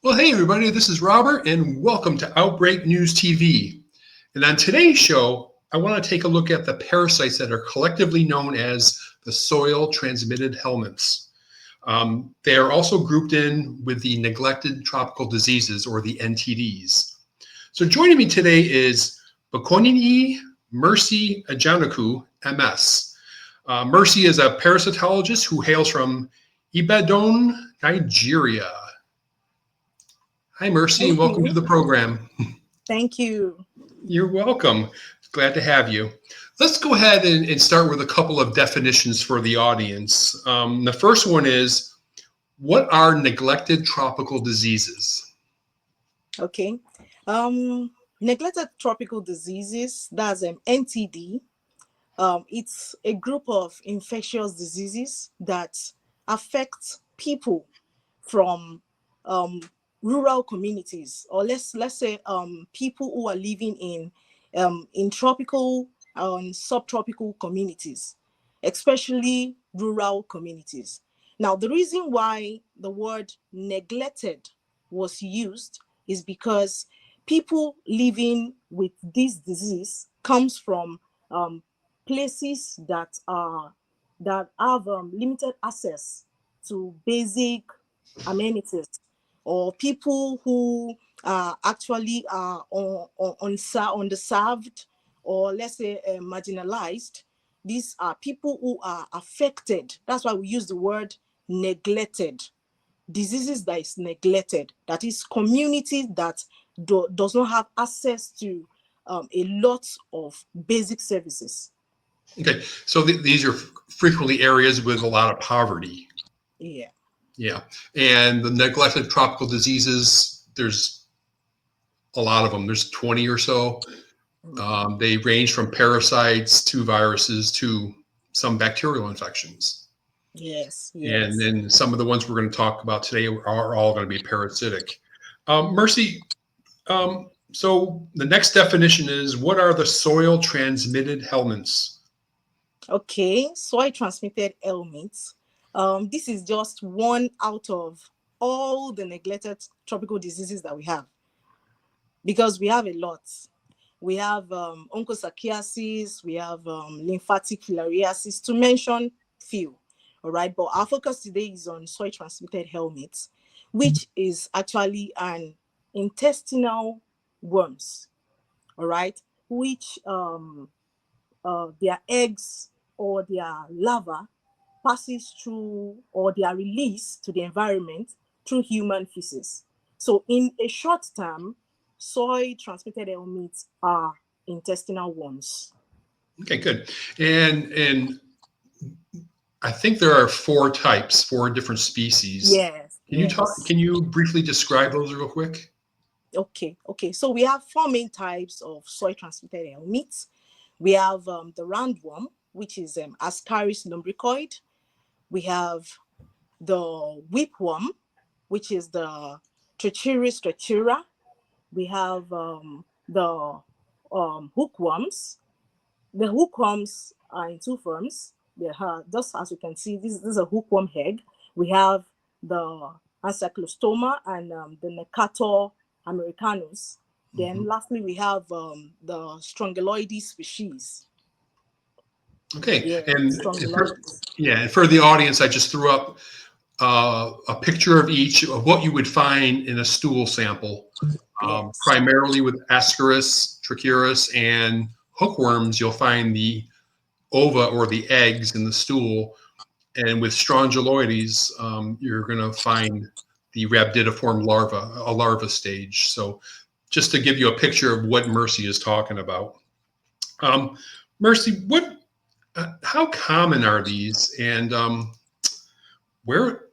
Well, hey, everybody, this is Robert, and welcome to Outbreak News TV. And on today's show, I want to take a look at the parasites that are collectively known as the soil-transmitted helminths. They are also grouped in with the neglected tropical diseases, or the NTDs. So joining me today is Bukunyi Mercy Ajanaku, MS. Mercy is a parasitologist who hails from Ibadan, Nigeria. Hi, Mercy, and Thank welcome to you. the program. Thank you. You're welcome. Glad to have you. Let's go ahead and start with a couple of definitions for the audience. The first one is, what are neglected tropical diseases? Okay. Neglected tropical diseases, that's NTD. It's a group of infectious diseases that affect people from um, rural communities, or let's say people who are living in tropical and subtropical communities, especially rural communities. Now, the reason why the word neglected was used is because people living with this disease comes from places that have limited access to basic amenities, or people who actually are underserved, or let's say marginalized. These are people who are affected. That's why we use the word neglected. Diseases that is neglected, that is community that does not have access to a lot of basic services. Okay, so these are frequently areas with a lot of poverty. Yeah. Yeah, and the neglected tropical diseases, there's a lot of them. There's 20 or so. They range from parasites to viruses to some bacterial infections. Yes, And yes. then some of the ones we're going to talk about today are all going to be parasitic. Mercy, so the next definition is, what are the soil transmitted helminths? Okay, soil transmitted ailments. This is just one out of all the neglected tropical diseases that we have, because we have a lot. We have onchocerciasis, we have lymphatic filariasis, to mention few. All right, but our focus today is on soil transmitted helminths, which is actually an intestinal worms. All right, which their eggs or their larva passes through, or they are released to the environment through human feces. So in a short term, soil transmitted helminths are intestinal worms. Okay, good. And I think there are four different species. Yes, Can you talk? yes. Can you briefly describe those real quick? Okay. So we have four main types of soil transmitted helminths. We have the roundworm, which is Ascaris lumbricoid. We have the whipworm, which is the Trichiris trichiura. We have the hookworms. The hookworms are in two forms. They have, just as you can see, this is a hookworm egg. We have the Acyclostoma and the Necator americanus. Then Mhm. lastly, we have the Strongyloides species. Okay, Yeah, Strongyloides. and for the audience, I just threw up a picture of each of what you would find in a stool sample. Yes. Primarily with Ascaris, Trichuris, and hookworms, you'll find the ova, or the eggs, in the stool. And with Strongyloides, you're going to find the rhabdidiform larva, a larva stage. So just to give you a picture of what Mercy is talking about. Mercy, how common are these, and where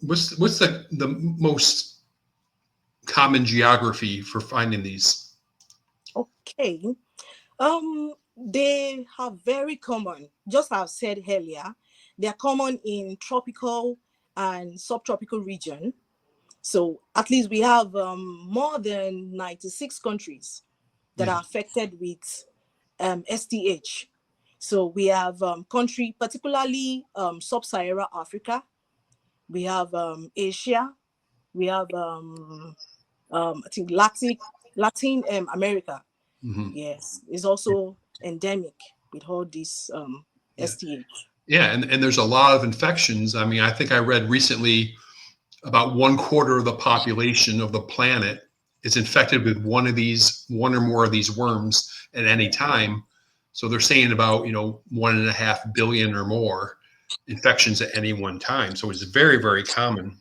what's the most common geography for finding these? Okay. They are very common. Just as I've said earlier, they are common in tropical and subtropical region. So at least we have more than 96 countries that Yeah. are affected with STH. So we have country, particularly sub-Saharan Africa. We have Asia. We have I think Latin America. Mhm. Yes, is also endemic with all these Yeah. STH. Yeah, and there's a lot of infections. I mean, I think I read recently about 1/4 of the population of the planet is infected with one or more of these worms at any time. So they're saying about 1.5 billion or more infections at any one time. So it's very, very common.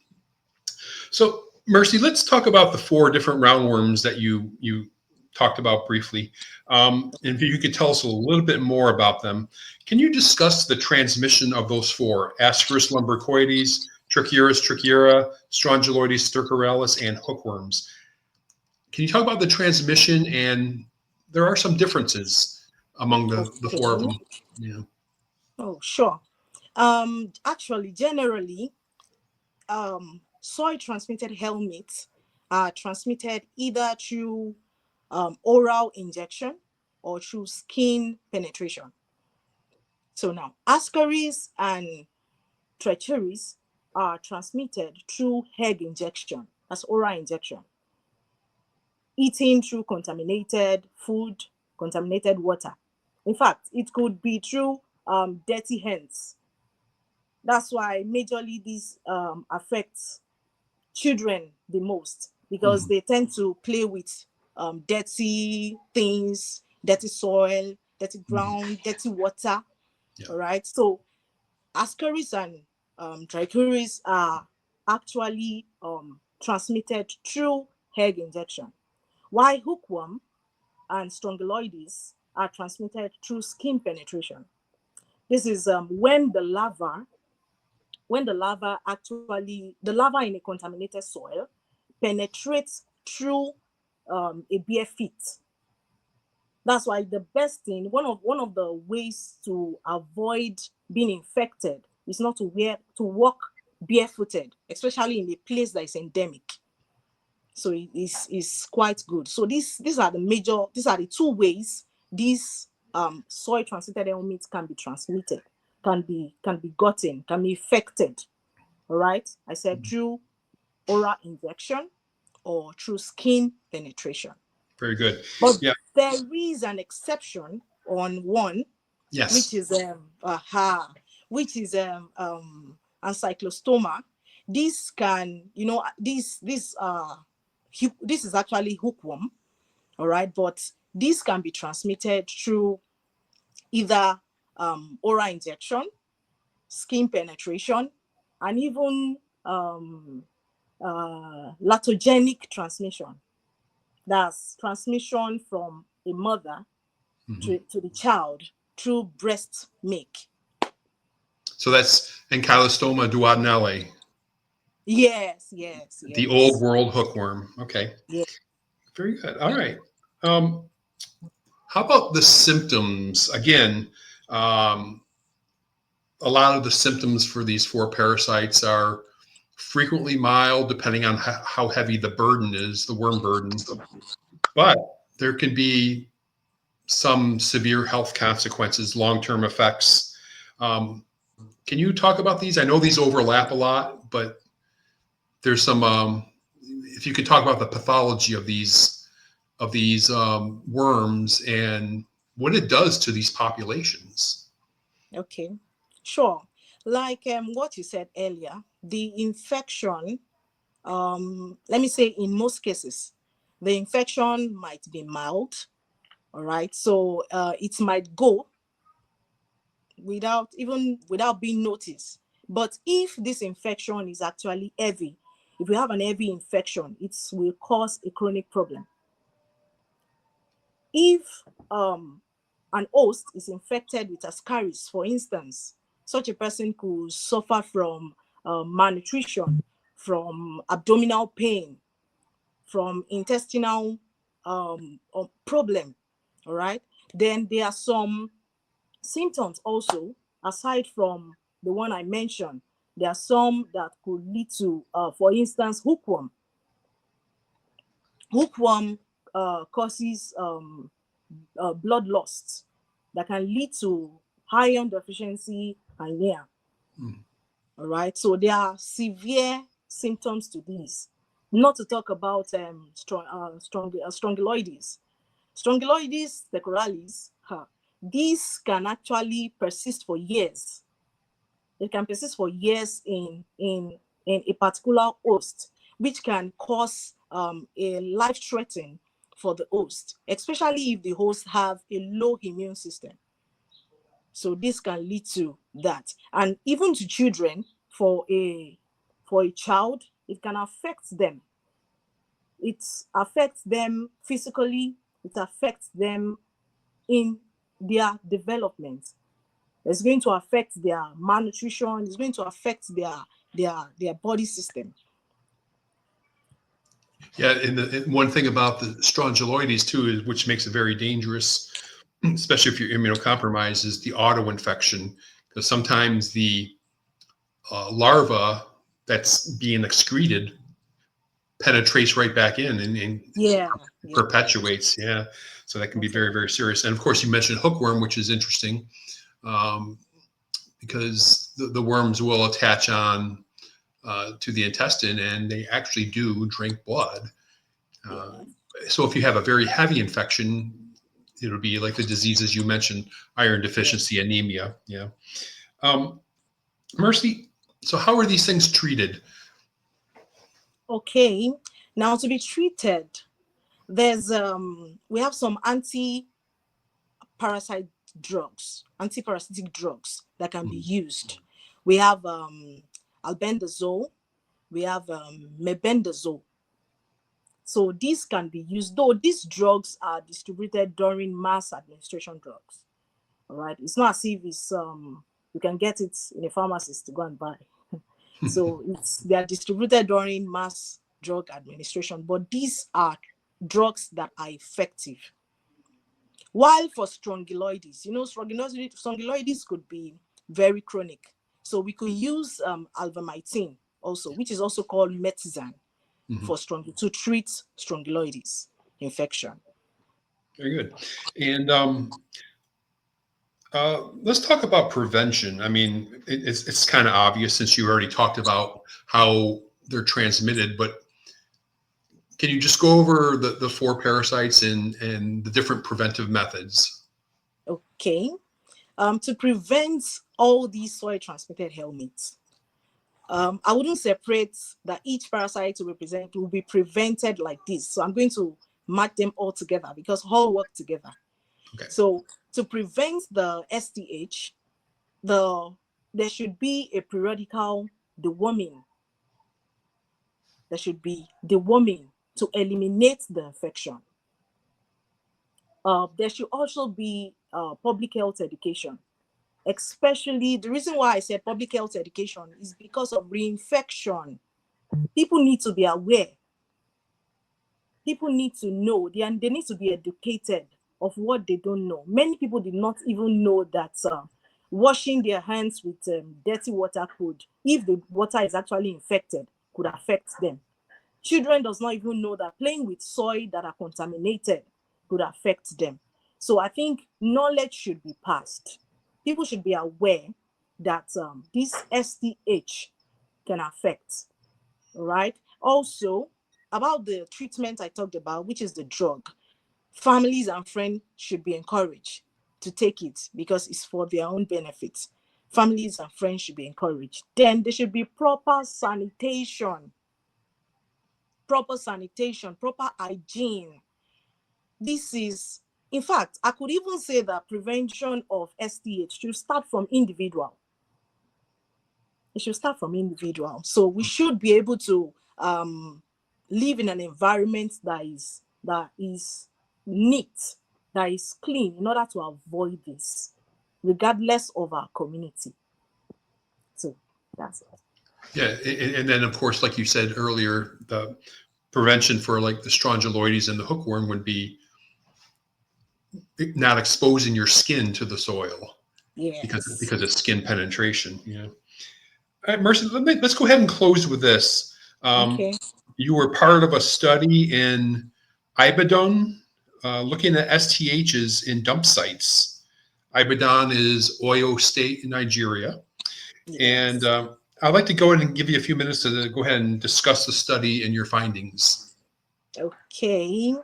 So Mercy, let's talk about the 4 different roundworms that you talked about briefly. And if you could tell us a little bit more about them. Can you discuss the transmission of those 4: Ascaris lumbricoides, Trichuris trichiura, Strongyloides stercoralis, and hookworms? Can you talk about the transmission? And there are some differences among the 4 of Okay. them. Yeah. Oh, sure. Actually, generally, soil transmitted helminths are transmitted either through oral injection or through skin penetration. So now, Ascaris and Trichuris are transmitted through egg injection, that's oral injection, eating through contaminated food, contaminated water. In fact, it could be through dirty hands. That's why majorly this affects children the most, because Mhm. they tend to play with dirty things, dirty soil, dirty Mhm. ground, dirty water. Yeah. All right. So Ascaris and Trichuris are actually transmitted through egg injection, while hookworm and strongyloides are transmitted through skin penetration. This is when the larva in a contaminated soil penetrates through a bare feet. That's why the best thing, one of the ways to avoid being infected is not to walk barefooted, especially in a place that is endemic. So it is quite good. So these are the 2 ways these soil transmitted helminths can be transmitted, can be gotten, can be infected. All right. I said through oral injection or through skin penetration. Very good. But Yeah. there is an exception on one, which Yes. is ancylostoma. This can, this is actually hookworm, all right, but this can be transmitted through either oral injection, skin penetration, and even latogenic transmission. That's transmission from a mother Mhm. to the child through breast milk. So that's Ankylostoma duodenale, Yes, yes, the old yes. world hookworm. Okay. Yeah. Very good. All right. Um, how about the symptoms? Again, um, a lot of the symptoms for these 4 parasites are frequently mild, depending on how heavy the burden is, the worm burden. But there can be some severe health consequences, long-term effects. Um, can you talk about these? I know these overlap a lot, but there's some. If you could talk about the pathology of these worms and what it does to these populations. Okay. Sure. Like what you said earlier, the infection, let me say in most cases, the infection might be mild. All right. So it might go without being noticed. But if this infection is actually heavy, if we have an heavy infection, it will cause a chronic problem. If an host is infected with Ascaris, for instance, such a person could suffer from malnutrition, from abdominal pain, from intestinal problem. All right. Then there are some symptoms also, aside from the one I mentioned. There are some that could lead to, for instance, hookworm. Hookworm causes blood loss that can lead to iron deficiency anemia. Mm. All right. So there are severe symptoms to this. Not to talk about strongyloides. Strongyloides decoralis, these can actually persist for years. It can persist for years in a particular host, which can cause a life threatening for the host, especially if the host have a low immune system. So this can lead to that, and even to children. For a child, it can affect them. It affects them physically. It affects them in their development. It's going to affect their malnutrition. It's going to affect their body system. Yeah, and one thing about the strongyloides too, is which makes it very dangerous, especially if you're immunocompromised, is the auto-infection. Because sometimes the larva that's being excreted penetrates right back in and Yeah. perpetuates. Yeah, so that can be very, very serious. And of course, you mentioned hookworm, which is interesting, because the worms will attach on to the intestine, and they actually do drink blood. So if you have a very heavy infection, it'll be like the diseases you mentioned: iron deficiency, anemia. Yeah. Mercy, so how are these things treated? Okay, now to be treated, there's we have some anti-parasitic drugs that can be used. We have albendazole, we have mebendazole. So these can be used, though these drugs are distributed during mass administration drugs. All right, it's not as if it's you can get it in a pharmacist to go and buy. So they are distributed during mass drug administration, but these are drugs that are effective. While for strongyloides, strongyloides could be very chronic. So we could use alvermectin also, which is also called metizan, to treat strongyloides infection. Very good. And let's talk about prevention. I mean, it's kind of obvious since you already talked about how they're transmitted, but can you just go over the four parasites and the different preventive methods? Okay. To prevent all these soil transmitted helminths, I wouldn't separate that each parasite will be prevented like this. So I'm going to match them all together because all work together. Okay. So to prevent the STH, there should be a periodical deworming. There should be deworming to eliminate the infection. There should also be public health education. Especially the reason why I said public health education is because of reinfection. People need to be aware. People need to know. They need to be educated of what they don't know. Many people did not even know that washing their hands with dirty water if the water is actually infected, could affect them. Children does not even know that playing with soil that are contaminated could affect them. So I think knowledge should be passed. People should be aware that this STH can affect, right? Also, about the treatment I talked about, which is the drug, families and friends should be encouraged to take it because it's for their own benefit. Families and friends should be encouraged. Then there should be proper sanitation, proper hygiene. This is, in fact, I could even say that prevention of STH should start from individual. It should start from individual. So we should be able to live in an environment that is neat, that is clean, in order to avoid this, regardless of our community. So that's it. Yeah, and then of course, like you said earlier, the prevention for like the strongyloides and the hookworm would be not exposing your skin to the soil. Yes. Because of skin penetration. Yeah. All right, Mercy, let's go ahead and close with this. Okay. You were part of a study in Ibadan looking at STHs in dump sites. Ibadan is Oyo State in Nigeria. Yes. And I'd like to go ahead and give you a few minutes to go ahead and discuss the study and your findings. Okay.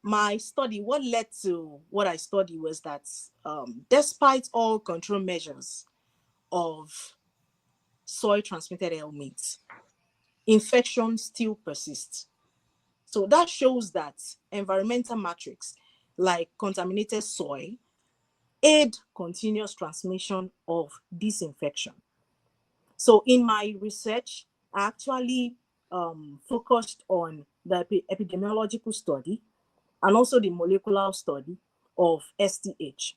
My study, what led to what I studied was that despite all control measures of soil transmitted helminths, infection still persists. So that shows that environmental matrix like contaminated soil aid continuous transmission of this infection. So in my research, I actually focused on the epidemiological study and also the molecular study of STH,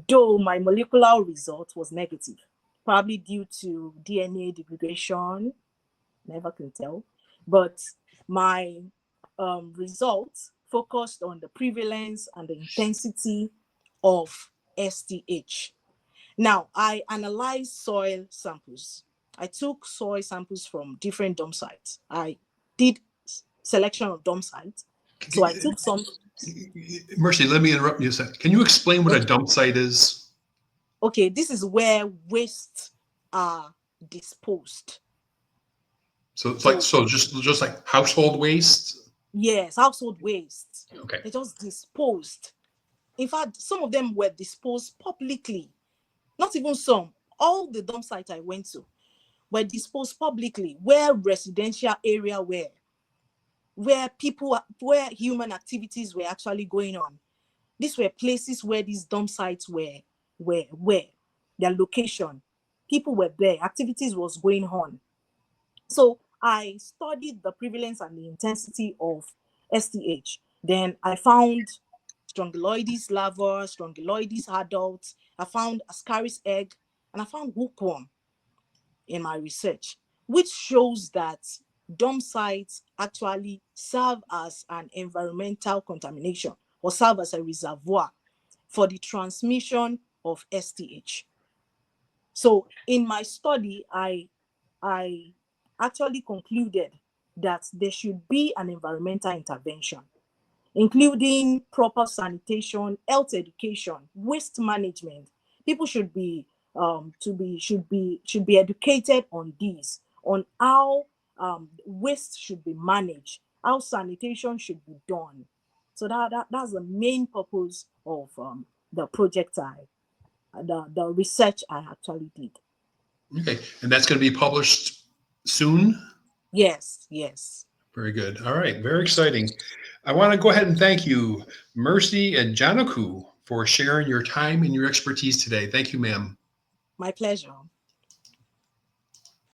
though my molecular result was negative, probably due to DNA degradation, never can tell. But my results focused on the prevalence and the intensity of STH. Now, I analyzed soil samples. I took soil samples from different dump sites. I did selection of dump sites. So I took some. Mercy, let me interrupt you a second. Can you explain what a dump site is? Okay, this is where wastes are disposed. So it's like just like household waste. Yes, household waste. Okay. They're just disposed. In fact, some of them were disposed publicly. Not even some. All the dump sites I went to were disposed publicly, where residential area were, where human activities were actually going on. These were places where these dump sites were their location. People were there, activities was going on. So I studied the prevalence and the intensity of STH. Then I found Strongyloides larvae, Strongyloides adults. I found Ascaris egg, and I found hookworm in my research, which shows that dump sites actually serve as an environmental contamination or serve as a reservoir for the transmission of STH. So in my study, I actually concluded that there should be an environmental intervention, including proper sanitation, health education, waste management. People should be educated on this, on how waste should be managed, how sanitation should be done. So that's the main purpose of the project the research I actually did. Okay, and that's going to be published soon? Yes, yes. Very good. All right, very exciting. I want to go ahead and thank you, Mercy and Ajanaku, for sharing your time and your expertise today. Thank you, ma'am. My pleasure.